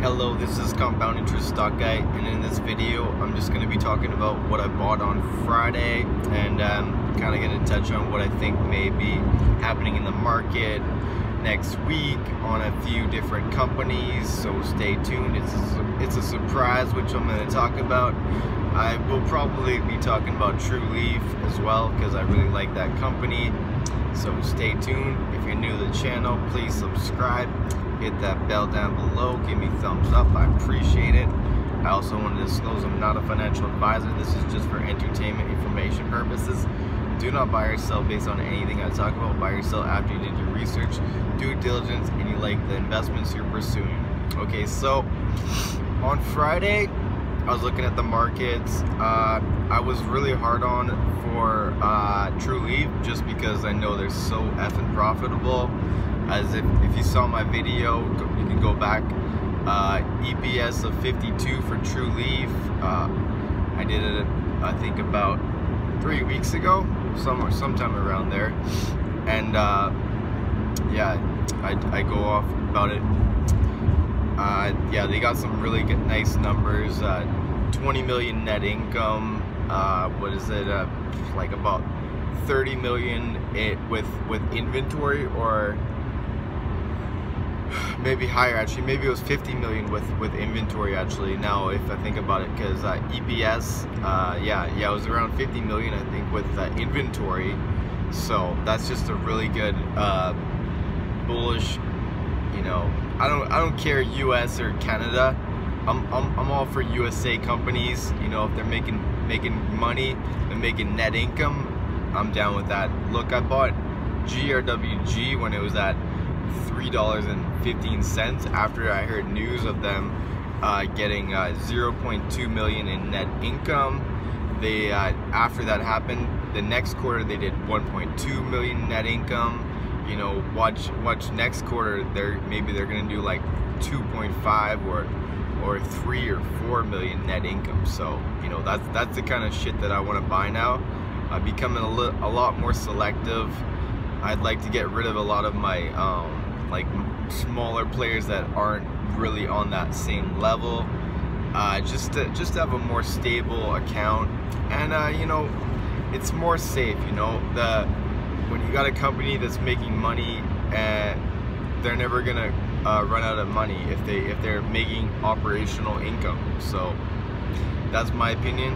Hello, this is Compound Interest Stock Guy, and in this video I'm just going to be talking about what I bought on Friday and kind of going to touch on what I think may be happening in the market next week on a few different companies, so stay tuned. It's a surprise which I'm going to talk about. I will probably be talking about TRUL as well because I really like that company, so stay tuned. If you're new to the channel, please subscribe. Hit that bell down below, give me thumbs up, I appreciate it. I also want to disclose I'm not a financial advisor. This is just for entertainment information purposes. Do not buy or sell based on anything I talk about. Buy or sell after you did your research, due diligence, and you like the investments you're pursuing. Okay, so on Friday I was looking at the markets. I was really hard on for TRUL just because I know they're so effing profitable. As if you saw my video, you can go back. EPS of 52 for TRUL. I did it, I think, about 3 weeks ago, sometime around there. And yeah, I go off about it. Yeah, they got some really good, nice numbers. 20 million net income. What is it? Like about 30 million with inventory, or maybe higher actually. Maybe it was 50 million with inventory actually, now if I think about it, because EPS, yeah, it was around 50 million I think with inventory. So that's just a really good bullish, you know, I don't care US or Canada. I'm all for USA companies. You know, if they're making money and making net income, I'm down with that. Look, I bought GRWG when it was at $3.15 after I heard news of them getting 0.2 million in net income. They after that happened, the next quarter they did 1.2 million net income. You know, watch next quarter, maybe they're gonna do like 2.5 or 3 or 4 million net income. So you know, that's the kind of shit that I want to buy now. I'm becoming a lot more selective. I'd like to get rid of a lot of my like smaller players that aren't really on that same level, just to have a more stable account. And you know, it's more safe. You know, when you got a company that's making money, and they're never gonna run out of money if they're making operational income. So that's my opinion.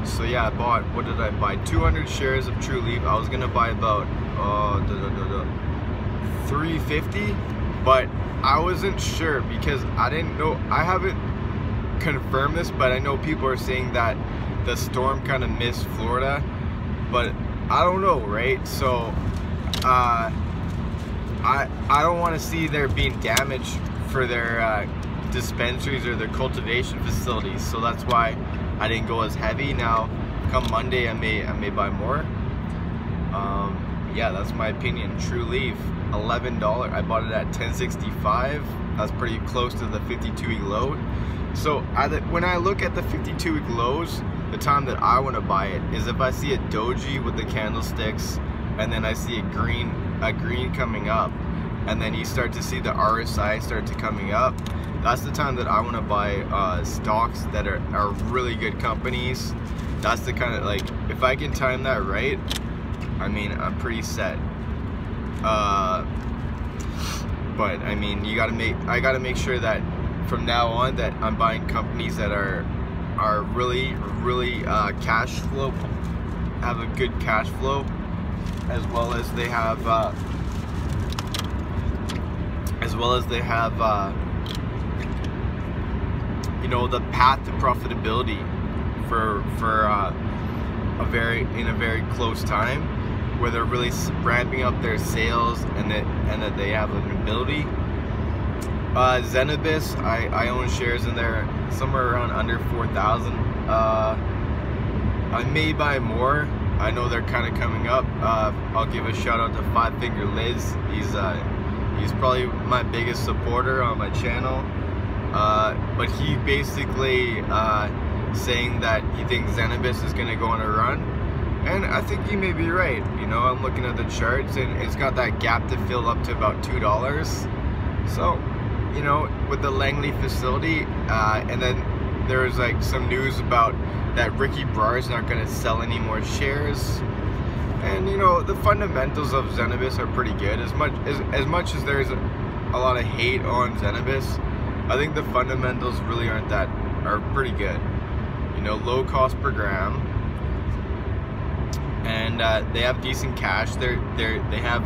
So yeah, I bought, what did I buy? 200 shares of TRUL. I was gonna buy about 350, but I wasn't sure because I didn't know. I haven't confirmed this, but I know people are saying that the storm kind of missed Florida, but I don't know, right? So I don't want to see there being damage for their dispensaries or their cultivation facilities, so that's why I didn't go as heavy. Now come Monday I may buy more. Yeah, that's my opinion. TRUL, $11. I bought it at $10.65. That's pretty close to the 52-week low. So when I look at the 52-week lows, the time that I want to buy it is if I see a doji with the candlesticks, and then I see a green coming up, and then you start to see the RSI start to coming up. That's the time that I want to buy stocks that are really good companies. That's the kind of, like, if I can time that right, I mean, I'm pretty set. But I mean, I gotta make sure that from now on that I'm buying companies that are really cash flow, have a good cash flow, as well as they have you know, the path to profitability in a very close time, where they're really ramping up their sales and that they have an ability. Cannabis, I own shares in there somewhere around under 4,000. I may buy more. I know they're kind of coming up. I'll give a shout out to 5 Finger Liz. He's probably my biggest supporter on my channel. But he basically saying that he thinks Cannabis is going to go on a run, and I think he may be right. You know, I'm looking at the charts and it's got that gap to fill up to about $2. So, you know, with the Langley facility, and then there's like some news about that Ricky Brar's not going to sell any more shares. And you know, the fundamentals of Cannabis are pretty good. As much as there's a lot of hate on Cannabis, I think the fundamentals really are pretty good. You know, low cost per gram, and they have decent cash. They have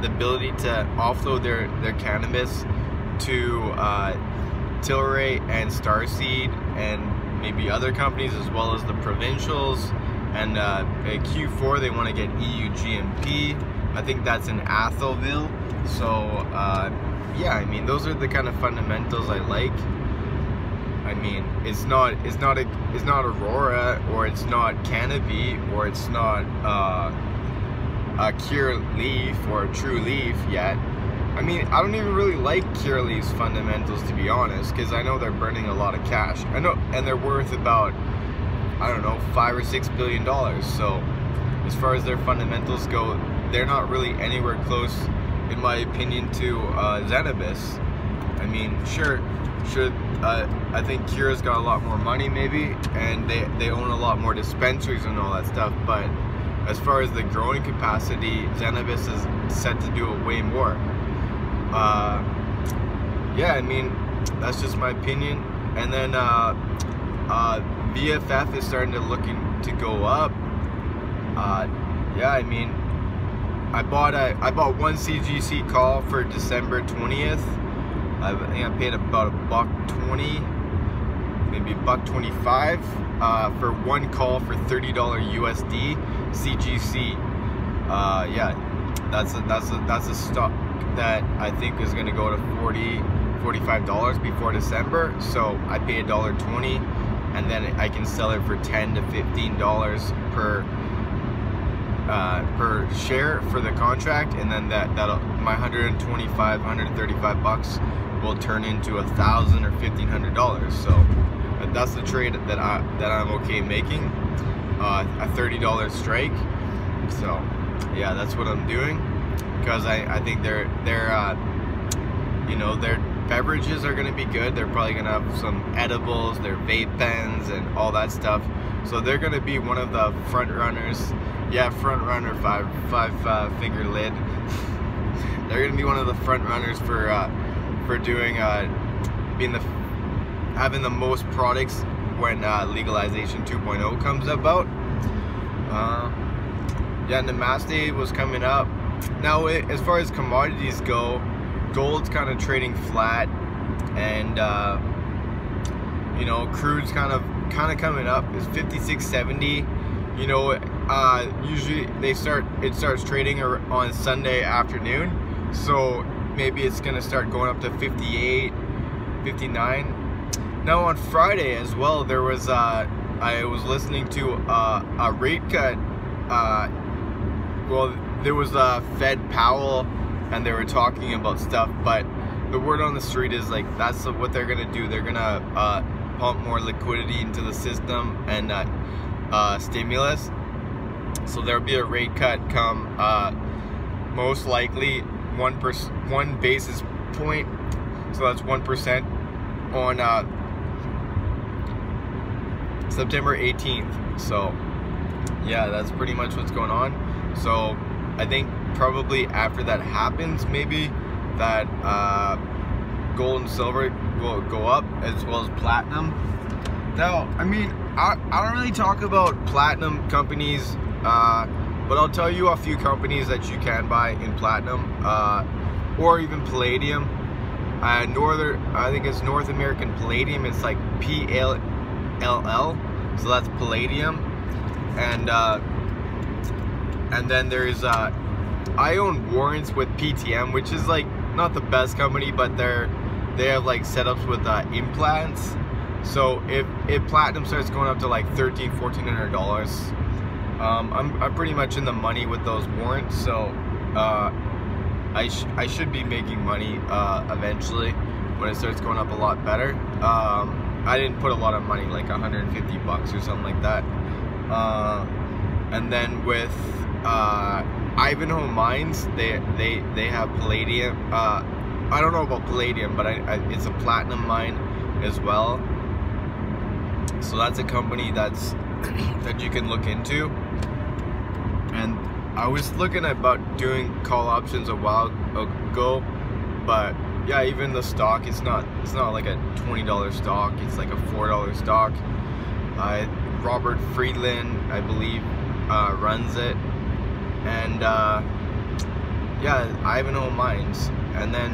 the ability to offload their cannabis to Tilray and Starseed and maybe other companies, as well as the provincials. And in Q4 they want to get EU GMP. I think that's in Atholville. So yeah, I mean, those are the kind of fundamentals I like. I mean, it's not Aurora, or it's not Canopy, or it's not a Curaleaf or a TRUL Leaf yet. I mean, I don't even really like Curaleaf's fundamentals, to be honest, because I know they're burning a lot of cash. I know, and they're worth about, I don't know, $5 or $6 billion. So as far as their fundamentals go, they're not really anywhere close, in my opinion, to Cannabis. I mean, sure, I think Cura's got a lot more money maybe, and they own a lot more dispensaries and all that stuff, but as far as the growing capacity, Cannabis is set to do it way more. Yeah, I mean, that's just my opinion. And then VFF is starting to to go up. Yeah, I mean, I bought one CGC call for December 20th. I think I paid about $1.20, maybe $1.25 for one call for $30 USD CGC. Yeah, that's a stock that I think is going to go to $45 before December. So I pay $1.20, and then I can sell it for $10 to $15 per share for the contract, and then that'll my $135 will turn into $1,000 or $1,500. So that's the trade that I'm okay making, a $30 strike. So yeah, that's what I'm doing, because I think they're you know, their beverages are going to be good. They're probably going to have some edibles, their vape pens, and all that stuff. So they're going to be one of the front runners. Yeah, front runner, five finger lid. They're going to be one of the front runners for doing having the most products when legalization 2.0 comes about. Yeah, Namaste was coming up. Now, as far as commodities go, gold's kind of trading flat, and you know, crude's kind of coming up. It's 56.70. You know, usually it starts trading on Sunday afternoon, so maybe it's gonna start going up to 58, 59. Now on Friday as well, there was I was listening to a rate cut. Well, there was Fed Powell, and they were talking about stuff, but the word on the street is like that's what they're gonna do. They're gonna pump more liquidity into the system and stimulus. So there'll be a rate cut come most likely 1 basis point. So that's 1% on September 18th. So yeah, that's pretty much what's going on. So I think probably after that happens, maybe that gold and silver will go up, as well as platinum. Now, I mean, I don't really talk about platinum companies, but I'll tell you a few companies that you can buy in platinum, or even palladium. I think it's North American Palladium. It's like PLLL, so that's palladium. And then there's I own warrants with PTM, which is like not the best company, but they have like setups with implants. So if platinum starts going up to like $1,400, I'm pretty much in the money with those warrants. So I should be making money eventually when it starts going up a lot better. I didn't put a lot of money, like $150 or something like that. And then with Ivanhoe Mines, they have palladium, I don't know about palladium, but it's a platinum mine as well. So that's a company that's that you can look into. And I was looking about doing call options a while ago, but yeah, even the stock, it's not like a $20 stock, it's like a $4 stock. Robert Friedland, I believe, runs it, and yeah, Ivanhoe Mines, and then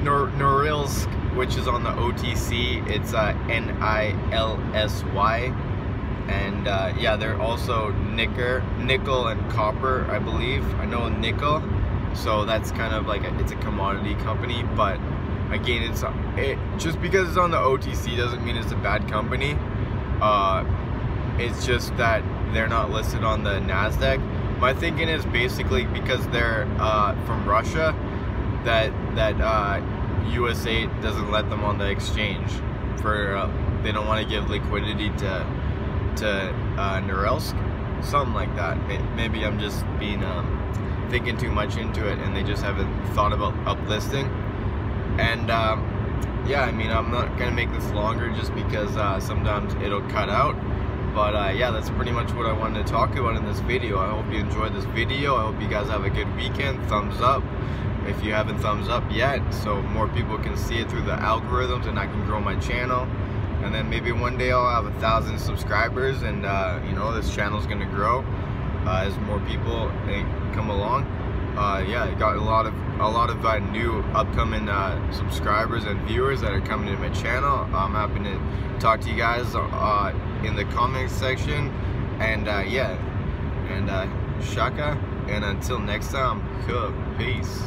Norilsk, which is on the OTC, it's NILSY, and yeah, they're also nickel and copper, I believe. I know nickel, so that's kind of like it's a commodity company, but again, just because it's on the OTC doesn't mean it's a bad company. It's just that they're not listed on the NASDAQ. My thinking is basically because they're from Russia, that USA doesn't let them on the exchange for they don't want to give liquidity to Norilsk, something like that. Maybe I'm just being thinking too much into it, and they just haven't thought about uplisting. And yeah, I mean, I'm not gonna make this longer just because sometimes it'll cut out. But yeah, that's pretty much what I wanted to talk about in this video. I hope you enjoyed this video. I hope you guys have a good weekend. Thumbs up if you haven't thumbs up yet, so more people can see it through the algorithms and I can grow my channel. And then maybe one day I'll have 1,000 subscribers, and you know, this channel's gonna grow as more people come along. Yeah, I got a lot of new upcoming subscribers and viewers that are coming to my channel. I'm happy to talk to you guys in the comments section, and yeah, and shaka, and until next time, peace.